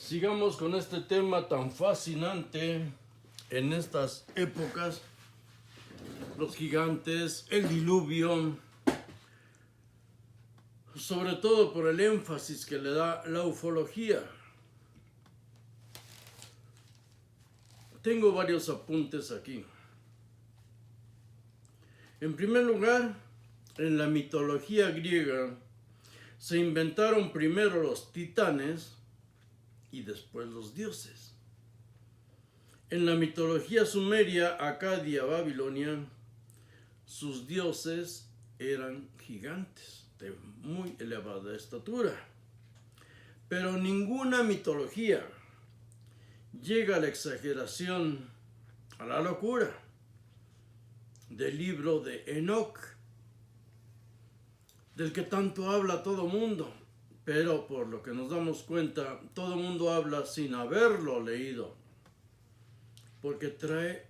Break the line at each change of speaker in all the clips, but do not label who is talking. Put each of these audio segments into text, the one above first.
Sigamos con este tema tan fascinante en estas épocas, los gigantes, el diluvio, sobre todo por el énfasis que le da la ufología. Tengo varios apuntes aquí. En primer lugar, en la mitología griega se inventaron primero los titanes y después los dioses. En la mitología sumeria, acadia, babilonia, sus dioses eran gigantes de muy elevada estatura. Pero ninguna mitología llega a la exageración, a la locura del libro de Enoc, del que tanto habla todo mundo, pero por lo que nos damos cuenta, todo mundo habla sin haberlo leído, porque trae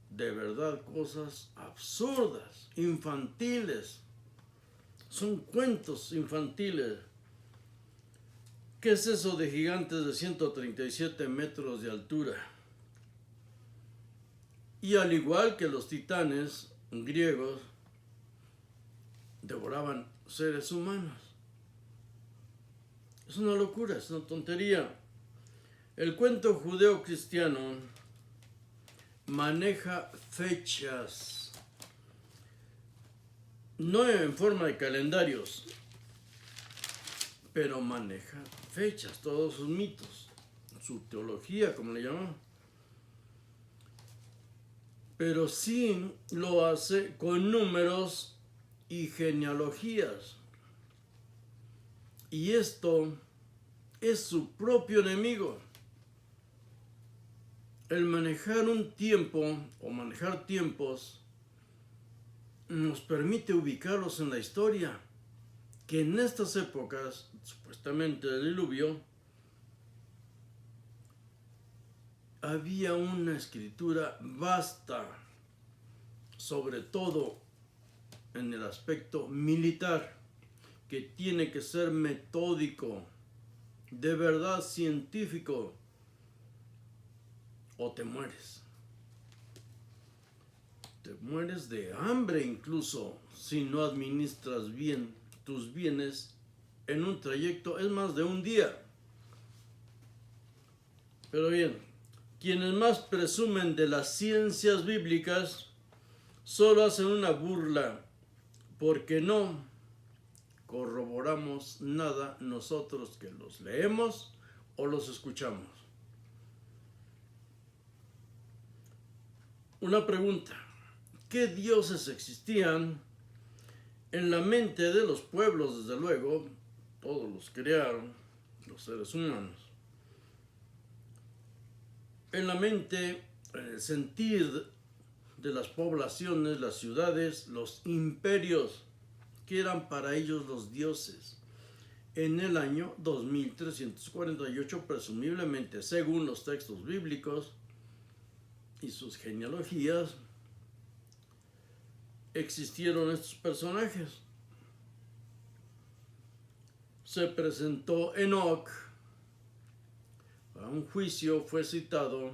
de verdad cosas absurdas, infantiles, son cuentos infantiles. ¿Qué es eso de gigantes de 137 metros de altura? Y al igual que los titanes griegos, devoraban seres humanos. Es una locura, es una tontería. El cuento judeo-cristiano maneja fechas, no en forma de calendarios, pero maneja fechas, todos sus mitos, su teología, como le llaman. Pero sí lo hace con números y genealogías. Y esto es su propio enemigo. El manejar un tiempo o manejar tiempos nos permite ubicarlos en la historia, que en estas épocas, supuestamente del diluvio, había una escritura vasta, sobre todo en el aspecto militar, que tiene que ser metódico, de verdad científico, o te mueres. Te mueres de hambre incluso si no administras bien tus bienes en un trayecto, es más de un día. Pero bien, quienes más presumen de las ciencias bíblicas solo hacen una burla porque no corroboramos nada nosotros que los leemos o los escuchamos. Una pregunta: ¿qué dioses existían en la mente de los pueblos? Desde luego, todos los crearon los seres humanos. En la mente, en el sentir de las poblaciones, las ciudades, los imperios, que eran para ellos los dioses. En el año 2348, presumiblemente, según los textos bíblicos y sus genealogías, existieron estos personajes. Se presentó Enoc para un juicio, fue citado,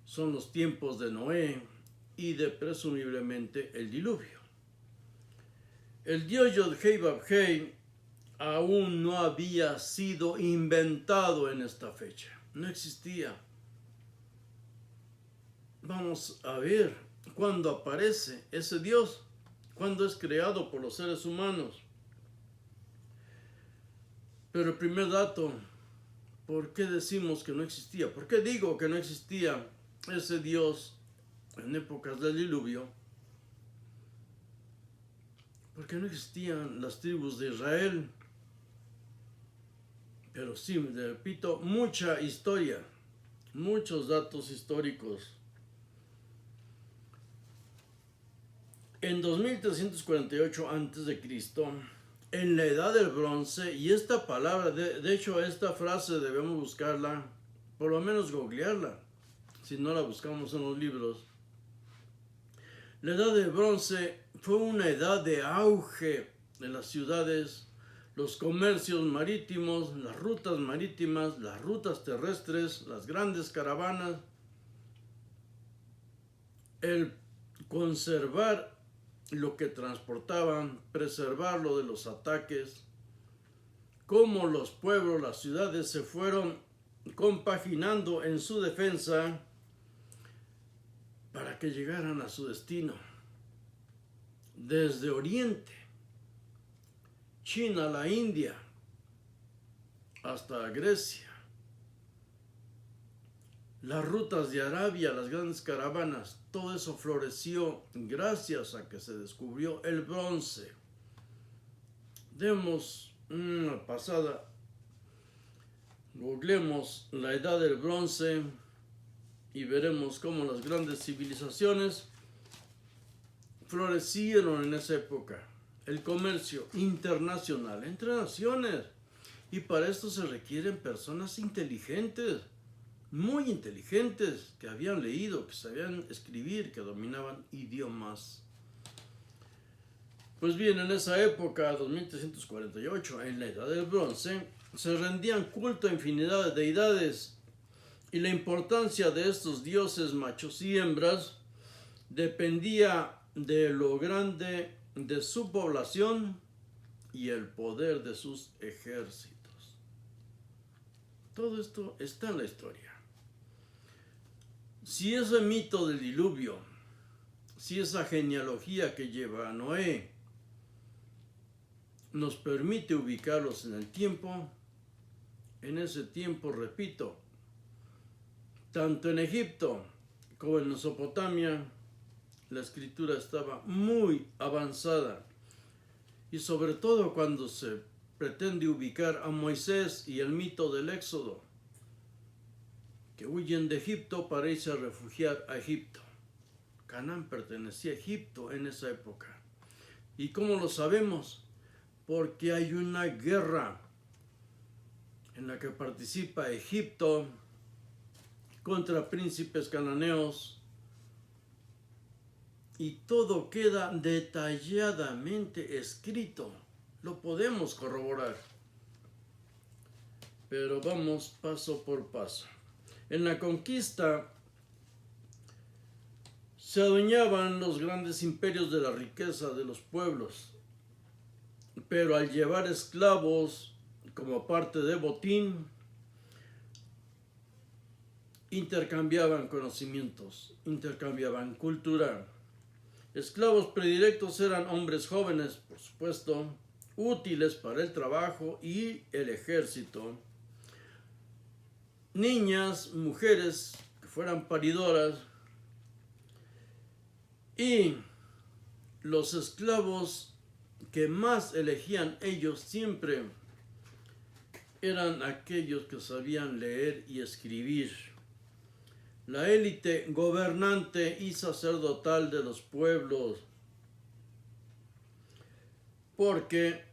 son los tiempos de Noé y de presumiblemente el diluvio. El dios Yod-Heh-Vah-Heh aún no había sido inventado en esta fecha, no existía. Vamos a ver cuándo aparece ese Dios, cuándo es creado por los seres humanos. Pero el primer dato, ¿por qué decimos que no existía? ¿Por qué digo que no existía ese Dios en épocas del diluvio? Porque no existían las tribus de Israel. Pero sí, repito, mucha historia, muchos datos históricos. En 2348 a.C., en la Edad del Bronce, y esta palabra, de hecho esta frase debemos buscarla, por lo menos googlearla, si no la buscamos en los libros. La Edad del Bronce fue una edad de auge de las ciudades. los comercios marítimos, las rutas marítimas, las rutas terrestres, las grandes caravanas, el conservar lo que transportaban, preservarlo de los ataques, cómo los pueblos, las ciudades se fueron compaginando en su defensa para que llegaran a su destino. Desde Oriente, China, la India, hasta Grecia, las rutas de Arabia, las grandes caravanas, todo eso floreció gracias a que se descubrió el bronce. Demos una pasada, googleemos la edad del bronce y veremos cómo las grandes civilizaciones florecieron en esa época. El comercio internacional entre naciones, y para esto se requieren personas inteligentes, muy inteligentes, que habían leído, que sabían escribir, que dominaban idiomas. Pues bien, en esa época, 2348, en la Edad del Bronce, se rendían culto a infinidad de deidades, y la importancia de estos dioses machos y hembras dependía de lo grande de su población y el poder de sus ejércitos. Todo esto está en la historia. Si ese mito del diluvio, si esa genealogía que lleva a Noé nos permite ubicarlos en el tiempo, en ese tiempo, repito, tanto en Egipto como en Mesopotamia, la escritura estaba muy avanzada, y sobre todo cuando se pretende ubicar a Moisés y el mito del Éxodo, que huyen de Egipto para irse a refugiar a Egipto. Canaán pertenecía a Egipto en esa época. ¿Y cómo lo sabemos? Porque hay una guerra en la que participa Egipto contra príncipes cananeos, y todo queda detalladamente escrito. Lo podemos corroborar. Pero vamos paso por paso. En la conquista se adueñaban los grandes imperios de la riqueza de los pueblos, pero al llevar esclavos como parte de botín, intercambiaban conocimientos, intercambiaban cultura. Esclavos predilectos eran hombres jóvenes, por supuesto, útiles para el trabajo y el ejército. Niñas, mujeres que fueran paridoras, y los esclavos que más elegían ellos siempre eran aquellos que sabían leer y escribir. La élite gobernante y sacerdotal de los pueblos, porque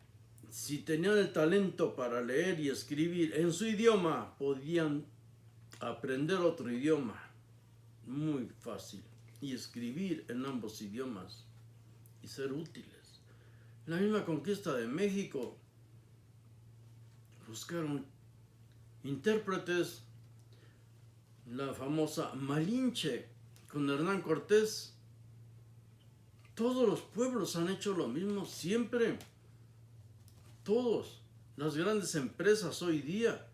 si tenían el talento para leer y escribir en su idioma, podían aprender otro idioma muy fácil y escribir en ambos idiomas y ser útiles. La misma conquista de México, buscaron intérpretes. La famosa Malinche con Hernán Cortés. Todos los pueblos han hecho lo mismo siempre. Todos. Las grandes empresas hoy día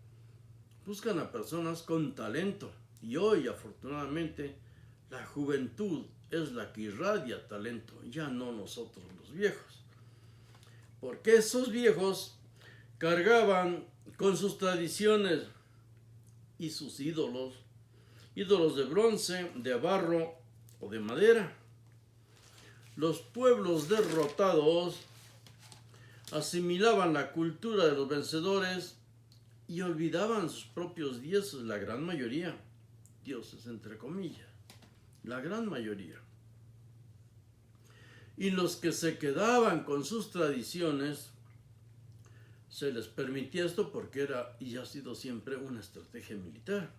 buscan a personas con talento. Y hoy, afortunadamente, la juventud es la que irradia talento, ya no nosotros los viejos. Porque esos viejos cargaban con sus tradiciones y sus ídolos de bronce, de barro o de madera. Los pueblos derrotados asimilaban la cultura de los vencedores y olvidaban sus propios dioses, la gran mayoría, dioses entre comillas, la gran mayoría. Y los que se quedaban con sus tradiciones, se les permitía esto porque era y ha sido siempre una estrategia militar.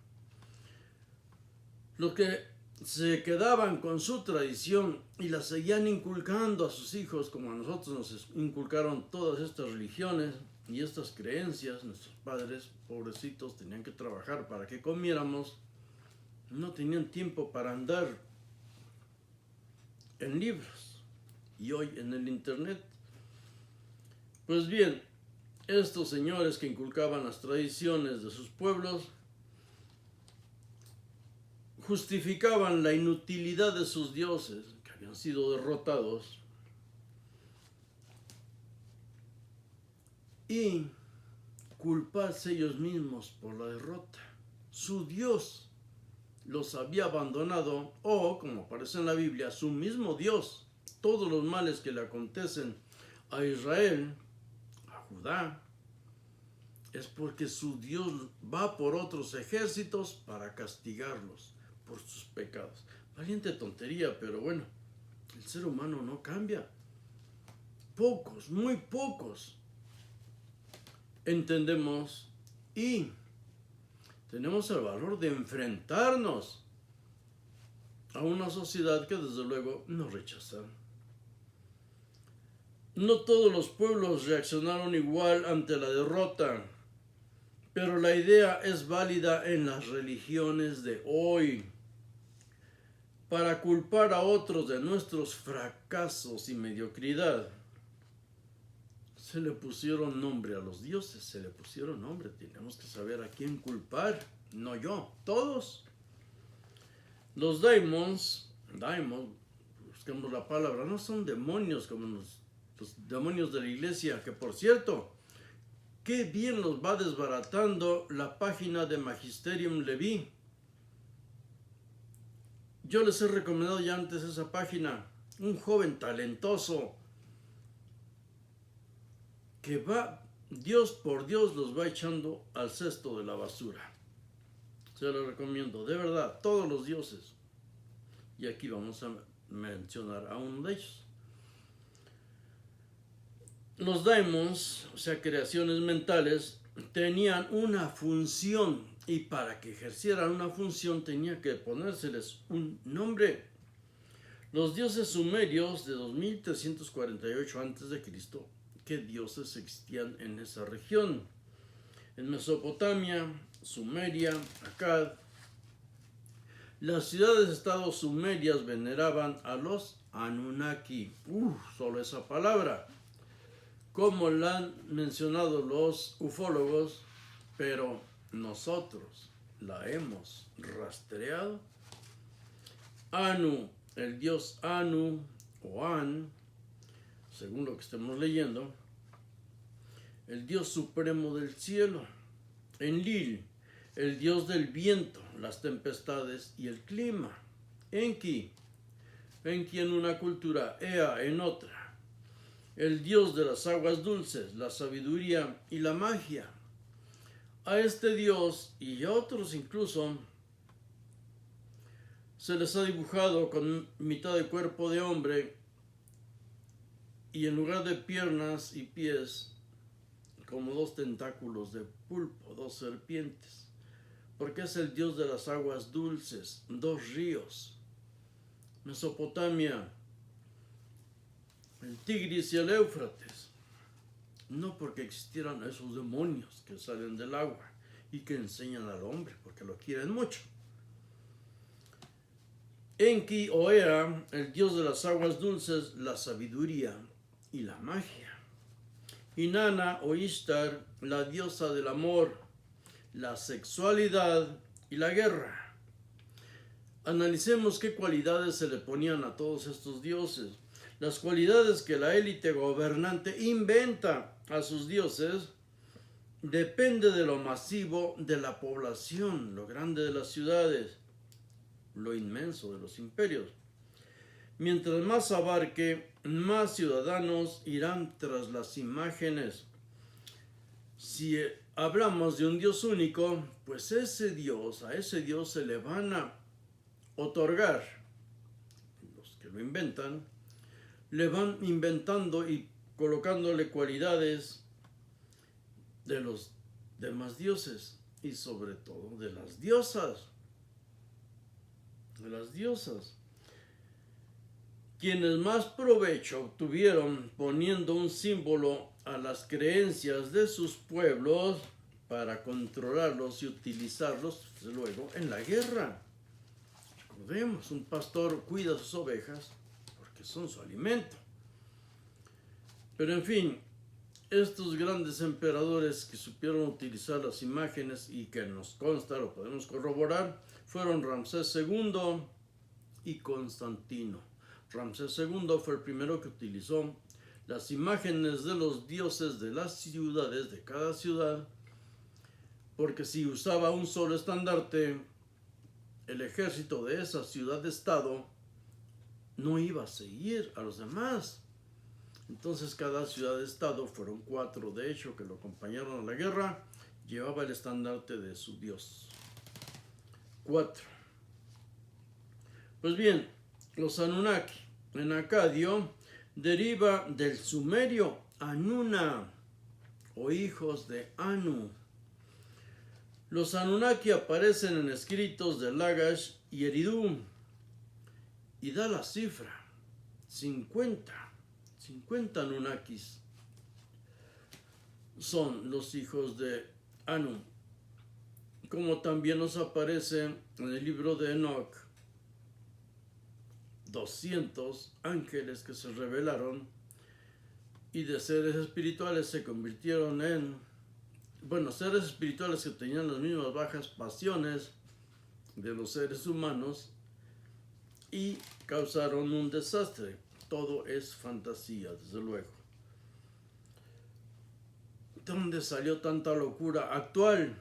Los que se quedaban con su tradición y la seguían inculcando a sus hijos, como a nosotros nos inculcaron todas estas religiones, Y estas creencias, nuestros padres, pobrecitos, tenían que trabajar para que comiéramos, no tenían tiempo para andar en libros. Y hoy en el internet. Pues bien, estos señores que inculcaban las tradiciones de sus pueblos justificaban la inutilidad de sus dioses, que habían sido derrotados, y culparse ellos mismos por la derrota. Su Dios los había abandonado, o, como aparece en la Biblia, su mismo Dios. Todos los males que le acontecen a Israel, a Judá, es porque su Dios va por otros ejércitos para castigarlos por sus pecados. Valiente tontería, pero bueno, el ser humano no cambia. Pocos, muy pocos, entendemos y tenemos el valor de enfrentarnos a una sociedad que desde luego nos rechaza. No todos los pueblos reaccionaron igual ante la derrota, pero la idea es válida en las religiones de hoy. Para culpar a otros de nuestros fracasos y mediocridad, se le pusieron nombre a los dioses, se le pusieron nombre. Tenemos que saber a quién culpar, no yo, todos. Los daimons, buscamos la palabra, no son demonios como los demonios de la iglesia, que por cierto, qué bien los va desbaratando la página de Magisterium Levi. Yo les he recomendado ya antes esa página. Un joven talentoso que va, Dios por Dios, los va echando al cesto de la basura. Se lo recomiendo, de verdad, todos los dioses. Y aquí vamos a mencionar a uno de ellos. Los daimons, o sea, creaciones mentales, tenían una función, y para que ejercieran una función tenía que ponérseles un nombre. Los dioses sumerios de 2348 a.C., ¿qué dioses existían en esa región? En Mesopotamia, Sumeria, Akkad. Las ciudades-estado sumerias veneraban a los Anunnaki. Solo esa palabra. Como la han mencionado los ufólogos, pero nosotros la hemos rastreado. Anu, el dios Anu o An, según lo que estemos leyendo, el dios supremo del cielo. Enlil, el dios del viento, las tempestades y el clima. Enki en una cultura, Ea en otra. El dios de las aguas dulces, la sabiduría y la magia. A este dios y a otros incluso se les ha dibujado con mitad de cuerpo de hombre y en lugar de piernas y pies como dos tentáculos de pulpo, dos serpientes, porque es el dios de las aguas dulces, dos ríos. Mesopotamia, el Tigris y el Éufrates. No porque existieran esos demonios que salen del agua y que enseñan al hombre porque lo quieren mucho. Enki o Ea, el dios de las aguas dulces, la sabiduría y la magia. Inanna o Ishtar, la diosa del amor, la sexualidad y la guerra. Analicemos qué cualidades se le ponían a todos estos dioses. Las cualidades que la élite gobernante inventa a sus dioses depende de lo masivo de la población, lo grande de las ciudades, lo inmenso de los imperios. Mientras más abarque, más ciudadanos irán tras las imágenes. Si hablamos de un Dios único, pues a ese Dios se le van a otorgar, los que lo inventan, le van inventando y colocándole cualidades de los demás dioses y sobre todo de las diosas. Quienes más provecho obtuvieron poniendo un símbolo a las creencias de sus pueblos para controlarlos y utilizarlos luego en la guerra. Recordemos, un pastor cuida sus ovejas porque son su alimento. Pero en fin, estos grandes emperadores que supieron utilizar las imágenes y que nos consta, lo podemos corroborar, fueron Ramsés II y Constantino. Ramsés II fue el primero que utilizó las imágenes de los dioses de las ciudades, de cada ciudad, porque si usaba un solo estandarte, el ejército de esa ciudad-estado no iba a seguir a los demás. Entonces cada ciudad-estado, fueron 4 de hecho que lo acompañaron a la guerra, llevaba el estandarte de su dios. 4. Pues bien, los Anunnaki en acadio deriva del sumerio Anuna o hijos de Anu. Los Anunnaki aparecen en escritos de Lagash y Eridu y da la cifra 50 Anunnakis son los hijos de Anu, como también nos aparece en el libro de Enoch 200 ángeles que se rebelaron y de seres espirituales se convirtieron en, seres espirituales que tenían las mismas bajas pasiones de los seres humanos y causaron un desastre. Todo es fantasía, desde luego. ¿Dónde salió tanta locura actual?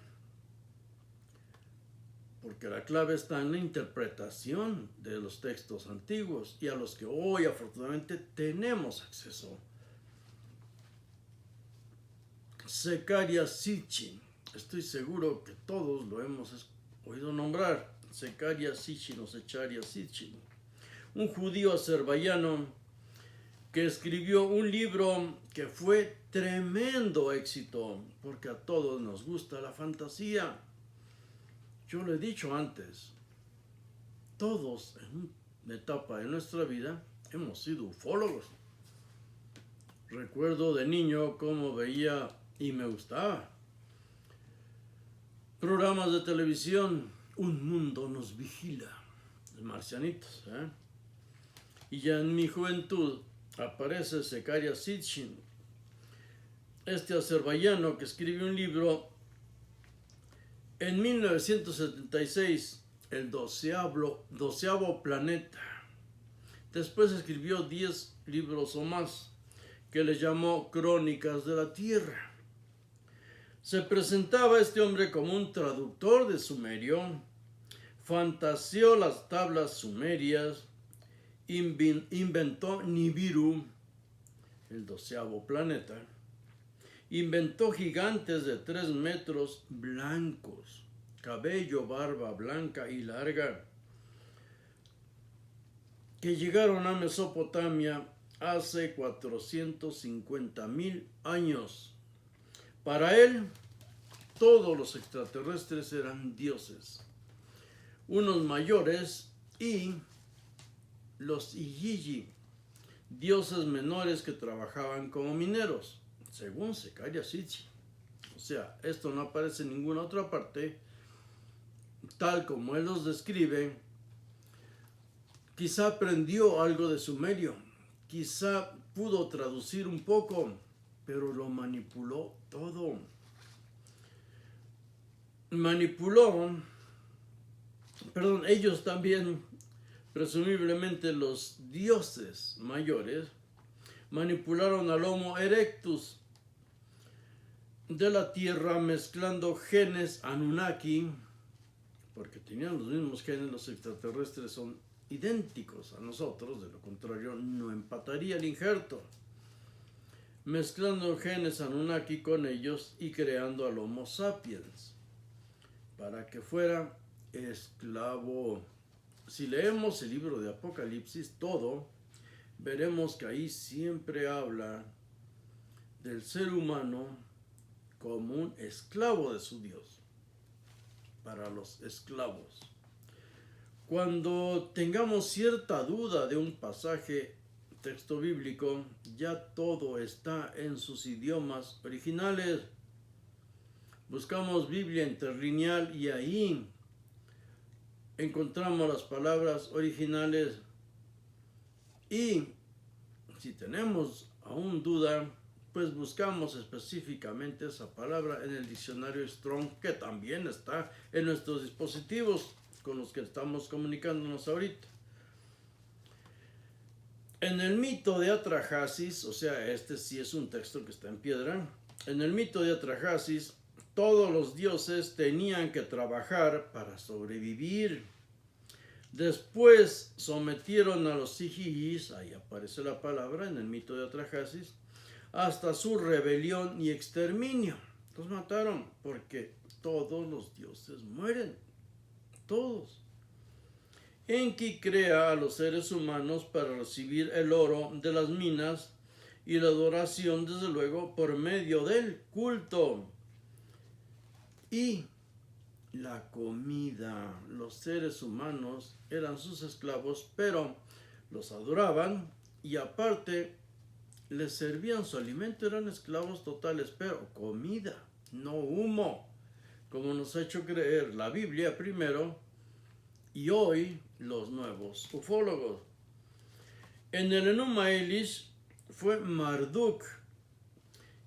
Porque la clave está en la interpretación de los textos antiguos y a los que hoy afortunadamente tenemos acceso. Zecaria Sitchin, estoy seguro que todos lo hemos oído nombrar. Zecaria Sitchin o Zecharia Sitchin, un judío azerbaiyano que escribió un libro que fue tremendo éxito, porque a todos nos gusta la fantasía. Yo lo he dicho antes, todos en una etapa de nuestra vida hemos sido ufólogos. Recuerdo de niño cómo veía y me gustaba programas de televisión, Un mundo nos vigila, los marcianitos, Y ya en mi juventud aparece Zecaria Sitchin, este azerbaiyano que escribió un libro en 1976, el 12º planeta. Después escribió 10 libros o más que le llamó Crónicas de la Tierra. Se presentaba este hombre como un traductor de sumerio, fantaseó las tablas sumerias, inventó Nibiru, el 12º planeta, inventó gigantes de 3 metros blancos, cabello, barba blanca y larga, que llegaron a Mesopotamia hace 450,000 años. Para él, todos los extraterrestres eran dioses, unos mayores y los Igigi, dioses menores que trabajaban como mineros, según Zecaria Sitchin. O sea, esto no aparece en ninguna otra parte, tal como él los describe. Quizá aprendió algo de sumerio, quizá pudo traducir un poco, pero lo manipuló todo. Ellos también, presumiblemente los dioses mayores, manipularon al Homo erectus de la Tierra mezclando genes Anunnaki, porque tenían los mismos genes. Los extraterrestres son idénticos a nosotros, de lo contrario no empataría el injerto, mezclando genes Anunnaki con ellos y creando al Homo sapiens para que fuera esclavo. Si leemos el libro de Apocalipsis todo, veremos que ahí siempre habla del ser humano como un esclavo de su Dios, para los esclavos. Cuando tengamos cierta duda de un pasaje texto bíblico, ya todo está en sus idiomas originales. Buscamos Biblia interlineal y ahí encontramos las palabras originales. Y si tenemos aún duda, pues buscamos específicamente esa palabra en el diccionario Strong, que también está en nuestros dispositivos con los que estamos comunicándonos ahorita. En el mito de Atrahasis, o sea, este sí es un texto que está en piedra, en el mito de Atrahasis, todos los dioses tenían que trabajar para sobrevivir. Después sometieron a los Sijijis, ahí aparece la palabra en el mito de Atrahasis, hasta su rebelión y exterminio. Los mataron porque todos los dioses mueren, todos. Enki crea a los seres humanos para recibir el oro de las minas y la adoración, desde luego, por medio del culto. Y la comida. Los seres humanos eran sus esclavos, pero los adoraban y aparte les servían su alimento. Eran esclavos totales, pero comida, no humo, como nos ha hecho creer la Biblia primero y hoy los nuevos ufólogos. En el Enuma Elish fue Marduk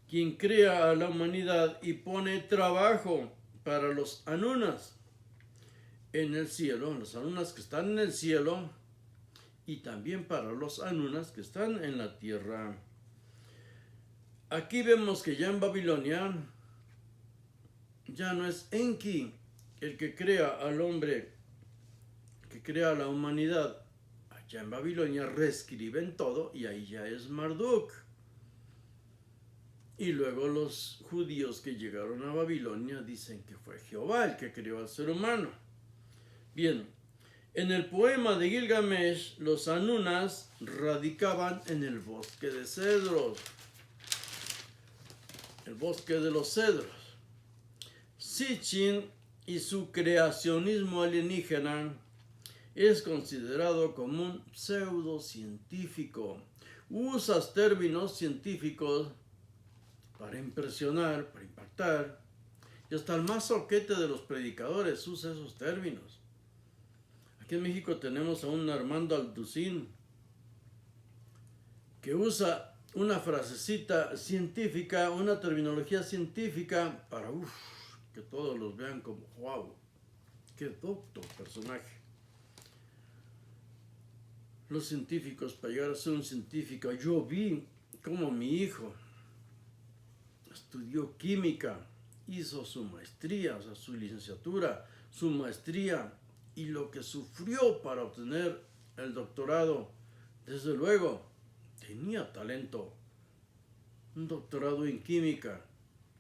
quien crea a la humanidad y pone trabajo para los Anunas en el cielo, los Anunas que están en el cielo, y también para los Anunas que están en la tierra. Aquí vemos que ya en Babilonia ya no es Enki el que crea al hombre, que crea a la humanidad. Allá en Babilonia reescriben todo y ahí ya es Marduk. Y luego los judíos que llegaron a Babilonia dicen que fue Jehová el que creó al ser humano. Bien, en el poema de Gilgamesh, los Anunas radicaban en el bosque de cedros, el bosque de los cedros. Sitchin y su creacionismo alienígena es considerado como un pseudocientífico. Usas términos científicos para impresionar, para impactar, y hasta el más soquete de los predicadores usa esos términos. Aquí en México tenemos a un Armando Alducín que usa una frasecita científica, una terminología científica para que todos los vean como wow, qué docto personaje. Los científicos, para llegar a ser un científico, yo vi como mi hijo estudió química, hizo su maestría, o sea, su licenciatura, su maestría, y lo que sufrió para obtener el doctorado, desde luego, tenía talento, un doctorado en química,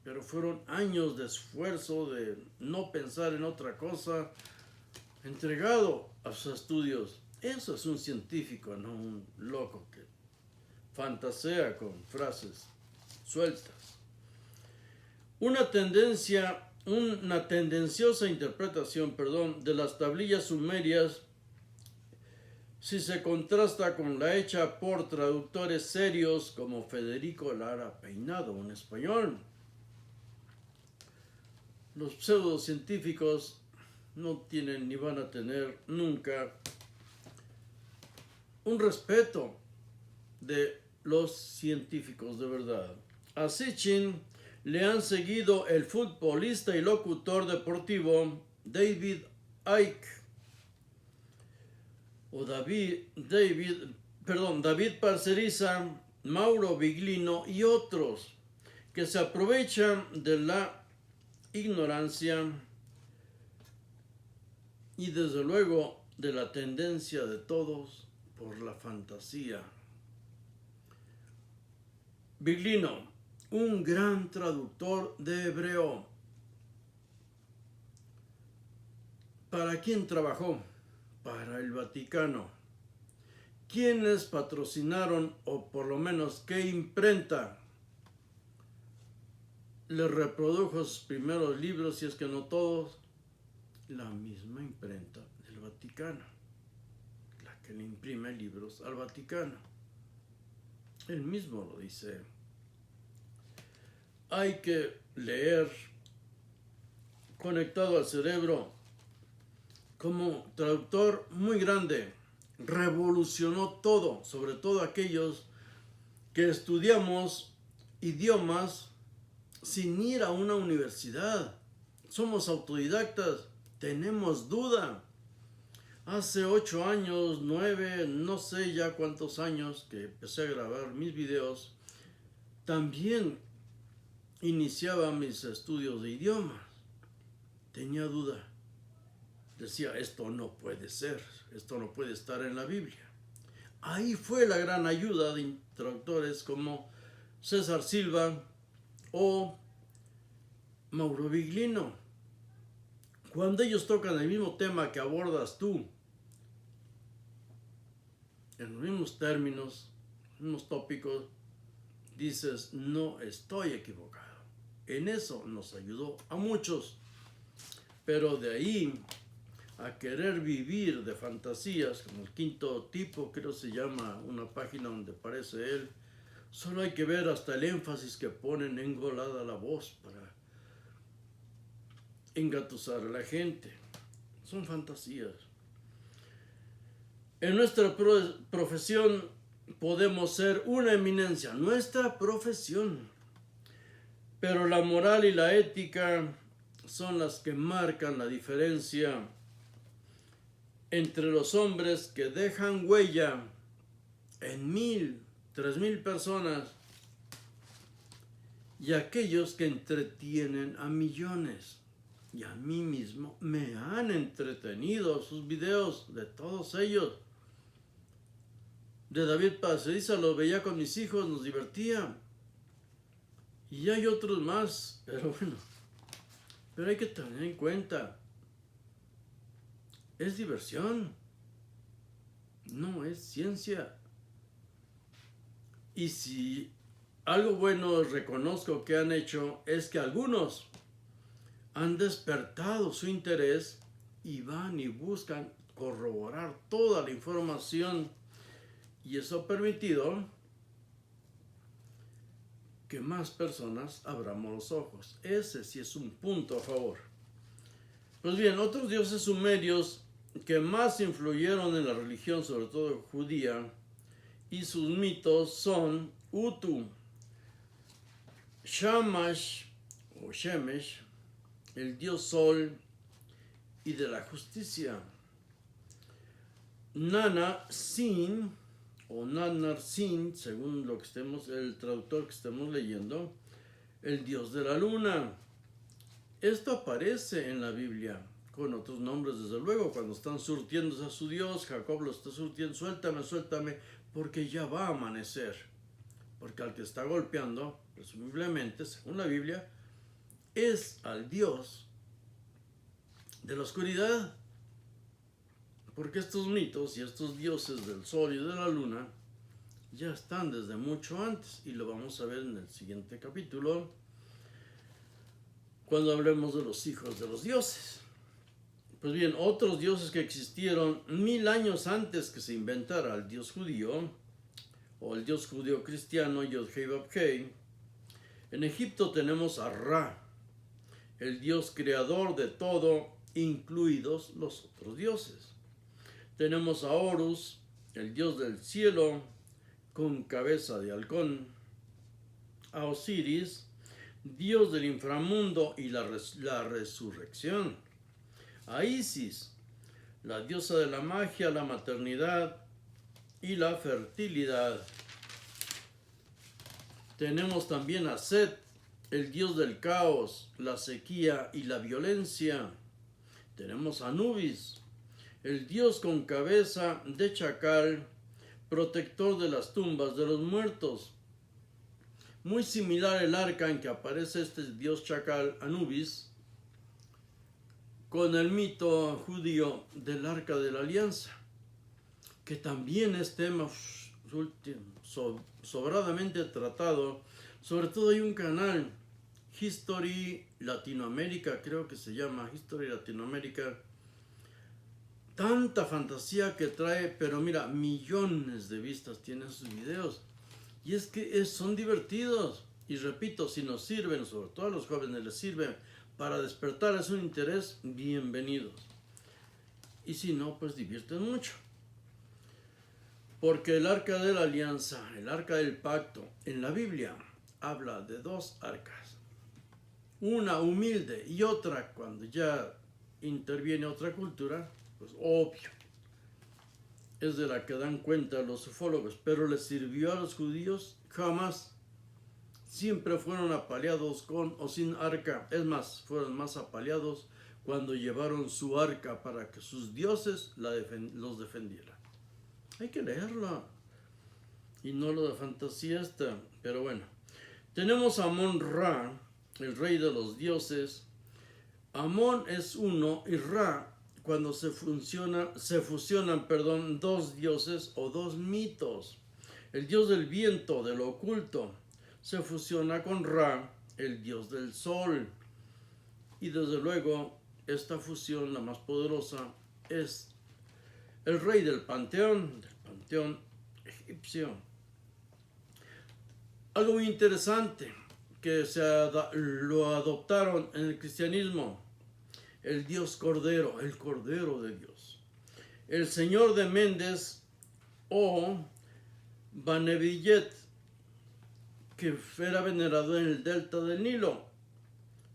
pero fueron años de esfuerzo, de no pensar en otra cosa, entregado a sus estudios. Eso es un científico, no un loco que fantasea con frases sueltas. Una tendenciosa interpretación, de las tablillas sumerias, si se contrasta con la hecha por traductores serios como Federico Lara Peinado, un español. Los pseudocientíficos no tienen ni van a tener nunca un respeto de los científicos de verdad. A Sitchin le han seguido el futbolista y locutor deportivo David Icke, David Parceriza, Mauro Biglino y otros que se aprovechan de la ignorancia y desde luego de la tendencia de todos por la fantasía. Biglino, un gran traductor de hebreo. ¿Para quién trabajó? Para el Vaticano. ¿Quiénes patrocinaron, o por lo menos qué imprenta le reprodujo sus primeros libros, si es que no todos? La misma imprenta del Vaticano, la que le imprime libros al Vaticano. Él mismo lo dice. Hay que leer conectado al cerebro. Como traductor muy grande, revolucionó todo, sobre todo aquellos que estudiamos idiomas sin ir a una universidad. Somos autodidactas, tenemos duda. Hace 8 años, 9, no sé ya cuántos años que empecé a grabar mis videos, también iniciaba mis estudios de idiomas. Tenía duda. Decía, esto no puede ser, esto no puede estar en la Biblia. Ahí fue la gran ayuda de traductores como César Silva o Mauro Biglino. Cuando ellos tocan el mismo tema que abordas tú, en los mismos términos, los mismos tópicos, dices, no estoy equivocado. En eso nos ayudó a muchos. Pero de ahí a querer vivir de fantasías, como el quinto tipo, creo se llama una página donde aparece él, solo hay que ver hasta el énfasis que ponen engolada la voz para engatusar a la gente. Son fantasías. En nuestra profesión podemos ser una eminencia, nuestra profesión, pero la moral y la ética son las que marcan la diferencia entre los hombres que dejan huella en 1,000, 3,000 personas y aquellos que entretienen a millones. Y a mí mismo me han entretenido sus videos de todos ellos. De David Paseriza lo veía con mis hijos, nos divertía. Y hay otros más, pero bueno, pero hay que tener en cuenta, es diversión, no es ciencia. Y si algo bueno reconozco que han hecho es que algunos han despertado su interés y van y buscan corroborar toda la información, y eso ha permitido que más personas abramos los ojos. Ese sí es un punto a favor. Pues bien, otros dioses sumerios que más influyeron en la religión, sobre todo judía, y sus mitos son Utu, Shamash o Shemesh, el dios sol y de la justicia, Nana Sin o Nanar Sin, según lo que estemos, el traductor que estemos leyendo, el dios de la luna. Esto aparece en la Biblia con otros nombres, desde luego, cuando están surtiéndose a su dios. Jacob lo está surtiendo, suéltame, suéltame, porque ya va a amanecer. Porque al que está golpeando, presumiblemente, según la Biblia, es al dios de la oscuridad. Porque estos mitos y estos dioses del sol y de la luna ya están desde mucho antes, y lo vamos a ver en el siguiente capítulo, cuando hablemos de los hijos de los dioses. Pues bien, otros dioses que existieron 1,000 años antes que se inventara el dios judío, o el dios judío cristiano, Yod-Heh-Vav-Heh. En Egipto tenemos a Ra, el dios creador de todo, incluidos los otros dioses. Tenemos a Horus, el dios del cielo, con cabeza de halcón. A Osiris, dios del inframundo y la resurrección. A Isis, la diosa de la magia, la maternidad y la fertilidad. Tenemos también a Set, el dios del caos, la sequía y la violencia. Tenemos a Anubis, el dios con cabeza de chacal, protector de las tumbas de los muertos. Muy similar el arca en que aparece este dios chacal, Anubis, con el mito judío del Arca de la Alianza, que también es tema sobradamente tratado. Sobre todo hay un canal, History Latinoamérica, creo que se llama History Latinoamérica. Tanta fantasía que trae, pero mira, millones de vistas tienen sus videos. Y es que son divertidos. Y repito, si nos sirven, sobre todo a los jóvenes les sirven para despertar un interés, bienvenidos. Y si no, pues divierten mucho. Porque el arca de la alianza, el arca del pacto, en la Biblia habla de dos arcas. Una humilde y otra cuando ya interviene otra cultura, pues obvio. Es de la que dan cuenta los ufólogos, pero les sirvió a los judíos jamás. Siempre fueron apaleados con o sin arca. Es más, fueron más apaleados cuando llevaron su arca para que sus dioses los defendieran. Hay que leerlo. Y no lo de fantasía está. Pero bueno. Tenemos a Amón-Ra, el rey de los dioses. Amón es uno y Ra, cuando se fusionan, dos dioses o dos mitos. El dios del viento, de lo oculto, se fusiona con Ra, el dios del sol. Y desde luego, esta fusión, la más poderosa, es el rey del panteón egipcio. Algo muy interesante que lo adoptaron en el cristianismo, el dios cordero, el cordero de Dios. El señor de Méndez o Banevillet, que era venerado en el delta del Nilo,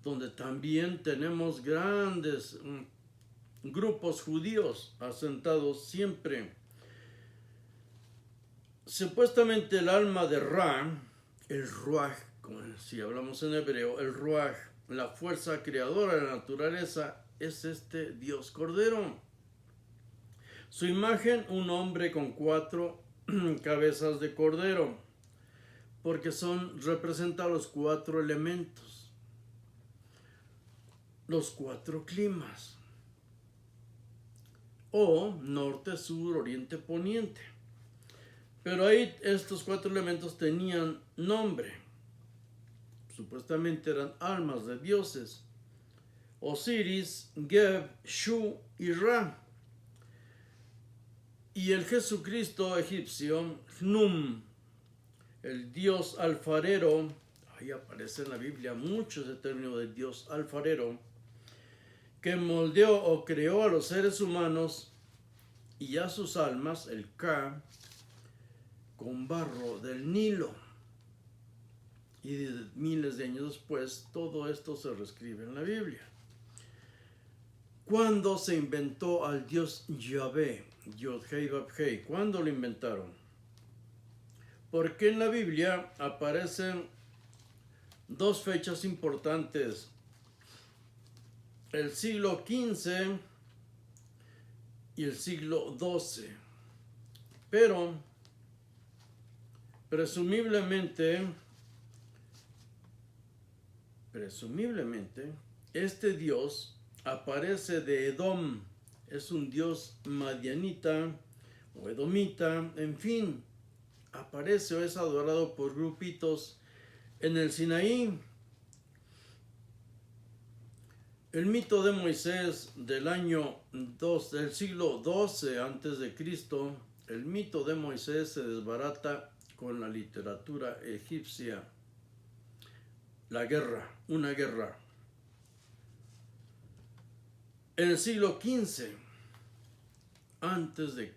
donde también tenemos grandes grupos judíos asentados siempre. Supuestamente el alma de Ra, el Ruach, si hablamos en hebreo, el Ruach, la fuerza creadora de la naturaleza, es este Dios Cordero. Su imagen, un hombre con 4 cabezas de cordero, porque representa los 4 elementos, los 4 climas, o norte, sur, oriente, poniente. Pero ahí estos 4 elementos tenían nombre. Supuestamente eran almas de dioses. Osiris, Geb, Shu y Ra. Y el Jesucristo egipcio, Hnum, el dios alfarero, ahí aparece en la Biblia mucho ese término de dios alfarero, que moldeó o creó a los seres humanos y a sus almas, el Ka, con barro del Nilo. Y miles de años después, todo esto se reescribe en la Biblia. ¿Cuándo se inventó al dios Yahvé, Yod-Hei Vab-Hei? ¿Cuándo lo inventaron? Porque en la Biblia aparecen 2 fechas importantes. El siglo XV y el siglo XII. Pero presumiblemente, este dios aparece de Edom. Es un dios madianita o edomita, en fin, aparece o es adorado por grupitos en el Sinaí. El mito de Moisés del siglo XII a.C., el mito de Moisés se desbarata con la literatura egipcia. Una guerra. En el siglo XV a.C.,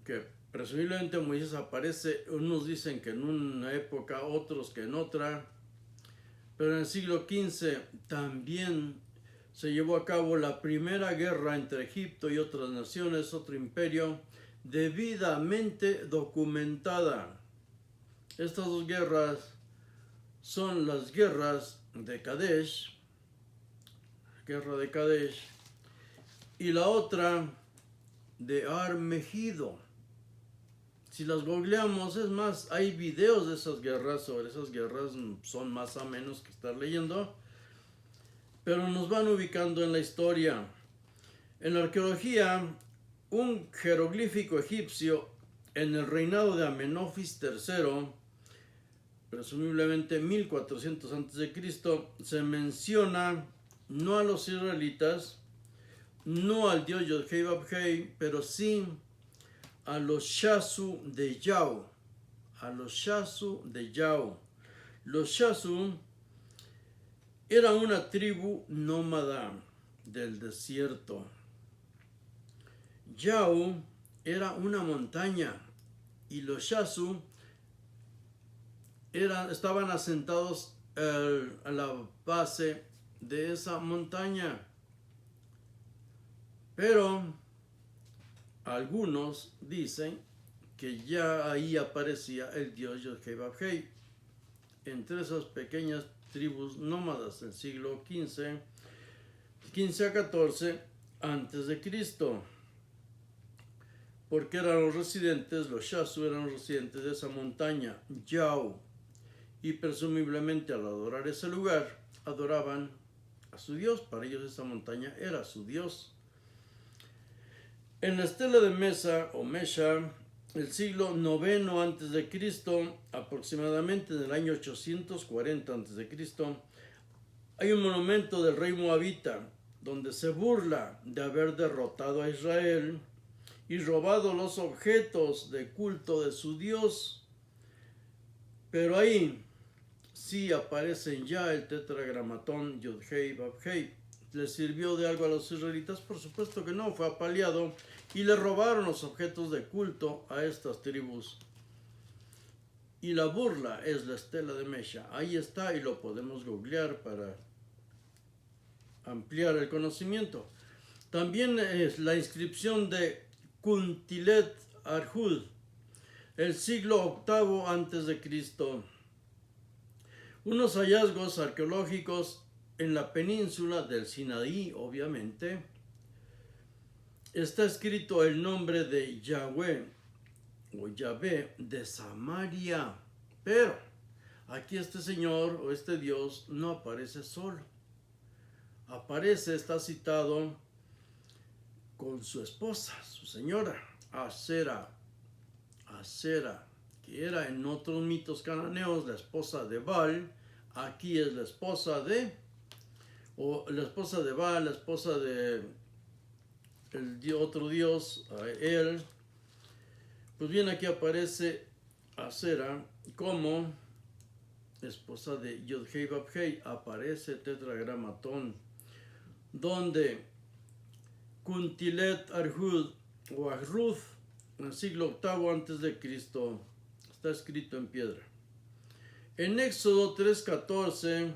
que presumiblemente Moisés aparece, unos dicen que en una época, otros que en otra, pero en el siglo XV también se llevó a cabo la primera guerra entre Egipto y otras naciones, otro imperio, debidamente documentada. Estas 2 guerras son las guerras de Kadesh, guerra de Kadesh, y la otra de Armegido. Si las googleamos, es más, hay videos de esas guerras, sobre esas guerras, son más o menos que estar leyendo, pero nos van ubicando en la historia. En la arqueología, un jeroglífico egipcio en el reinado de Amenofis III, presumiblemente 1400 a.C., se menciona no a los israelitas, no al dios Yod-Hei Vab-Hei, pero sí a los Shasu de Yao. A los Shasu de Yao. Los Shasu eran una tribu nómada del desierto. Yao era una montaña y los Shasu estaban asentados a la base de esa montaña. Pero algunos dicen que ya ahí aparecía el dios Yod-Heh-Vav-Heh entre esas pequeñas tribus nómadas del siglo XV a XIV antes de Cristo, porque eran los Shasu eran los residentes de esa montaña, Yao, y presumiblemente al adorar ese lugar, adoraban a su dios. Para ellos esa montaña era su dios. En la estela de Mesa o Mesha, el siglo IX antes de Cristo, aproximadamente en el año 840 antes de Cristo, hay un monumento del rey moabita donde se burla de haber derrotado a Israel y robado los objetos de culto de su dios. Pero ahí sí aparecen ya el tetragramatón Yod-Heh-Vav-Heh. ¿Le sirvió de algo a los israelitas? Por supuesto que no, fue apaleado y le robaron los objetos de culto a estas tribus. Y la burla es la estela de Mesha. Ahí está y lo podemos googlear para ampliar el conocimiento. También es la inscripción de Kuntilet Arhud, el siglo VIII antes de Cristo. Unos hallazgos arqueológicos en la península del Sinaí, obviamente, está escrito el nombre de Yahweh o Yahvé de Samaria, pero aquí este señor o este dios no aparece solo. Está citado con su esposa, su señora, Asera, que era en otros mitos cananeos la esposa de Baal. Aquí es la esposa de Baal, la esposa de otro dios, él. Pues bien, aquí aparece Asera como esposa de Yod-Heh-Vav-Heh. Aparece tetragramatón, donde Kuntilet Arhud o Arhud, en el siglo VIII antes de Cristo, está escrito en piedra. En Éxodo 3:14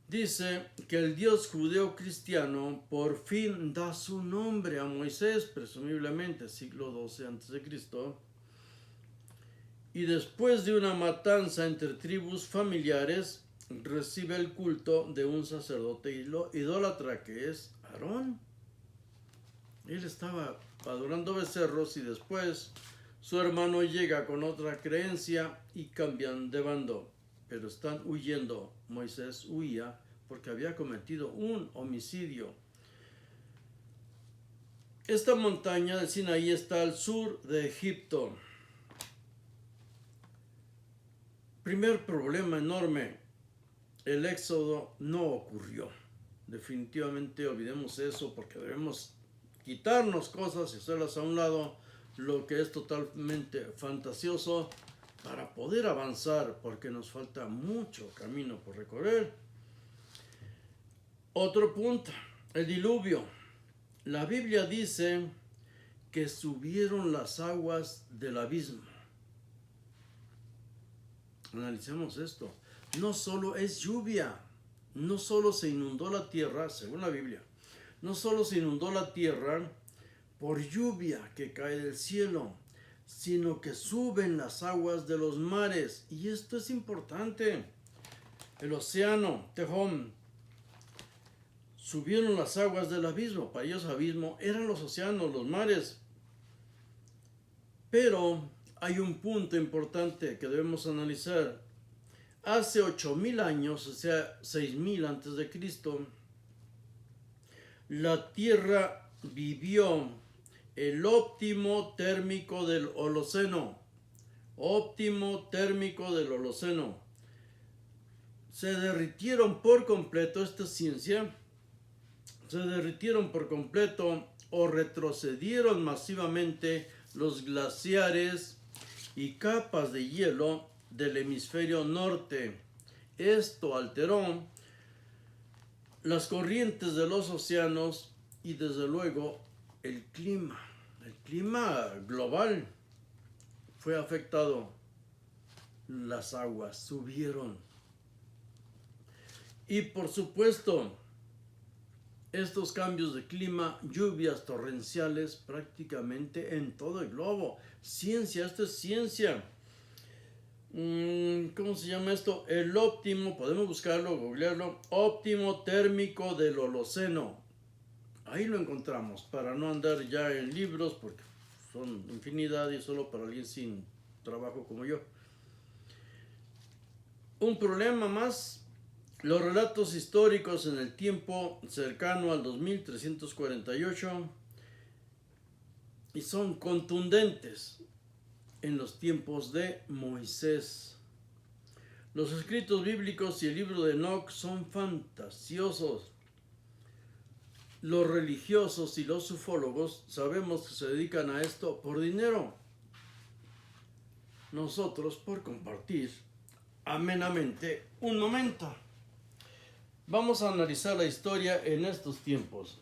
dice que el Dios judeo-cristiano por fin da su nombre a Moisés, presumiblemente siglo XII antes de Cristo, y después de una matanza entre tribus familiares, recibe el culto de un sacerdote idólatra que es Aarón. Él estaba adorando becerros y después su hermano llega con otra creencia y cambian de bando, pero están huyendo. Moisés huía porque había cometido un homicidio. Esta montaña del Sinaí está al sur de Egipto. Primer problema enorme: el éxodo no ocurrió. Definitivamente olvidemos eso, porque debemos quitarnos cosas y hacerlas a un lado, lo que es totalmente fantasioso, para poder avanzar, porque nos falta mucho camino por recorrer. Otro punto: el diluvio. La Biblia dice que subieron las aguas del abismo. Analicemos esto. No solo es lluvia, no solo se inundó la tierra, según la Biblia, no solo se inundó la tierra por lluvia que cae del cielo, sino que suben las aguas de los mares. Y esto es importante. El océano, Tehom, subieron las aguas del abismo. Para ellos abismo eran los océanos, los mares. Pero hay un punto importante que debemos analizar. Hace 8,000 años, o sea, 6,000 antes de Cristo, la Tierra vivió el óptimo térmico del Holoceno. Óptimo térmico del Holoceno. Se derritieron por completo, esta es ciencia, se derritieron por completo o retrocedieron masivamente los glaciares y capas de hielo del hemisferio norte. Esto alteró las corrientes de los océanos y desde luego el clima. El clima global fue afectado. Las aguas subieron. Y por supuesto, estos cambios de clima, lluvias torrenciales prácticamente en todo el globo. Ciencia, esto es ciencia. ¿Cómo se llama esto? El óptimo, podemos buscarlo, googlearlo, óptimo térmico del Holoceno. Ahí lo encontramos, para no andar ya en libros, porque son infinidad y solo para alguien sin trabajo como yo. Un problema más, los relatos históricos en el tiempo cercano al 2348 y son contundentes en los tiempos de Moisés. Los escritos bíblicos y el libro de Enoc son fantasiosos. Los religiosos y los ufólogos sabemos que se dedican a esto por dinero. Nosotros por compartir amenamente un momento. Vamos a analizar la historia en estos tiempos.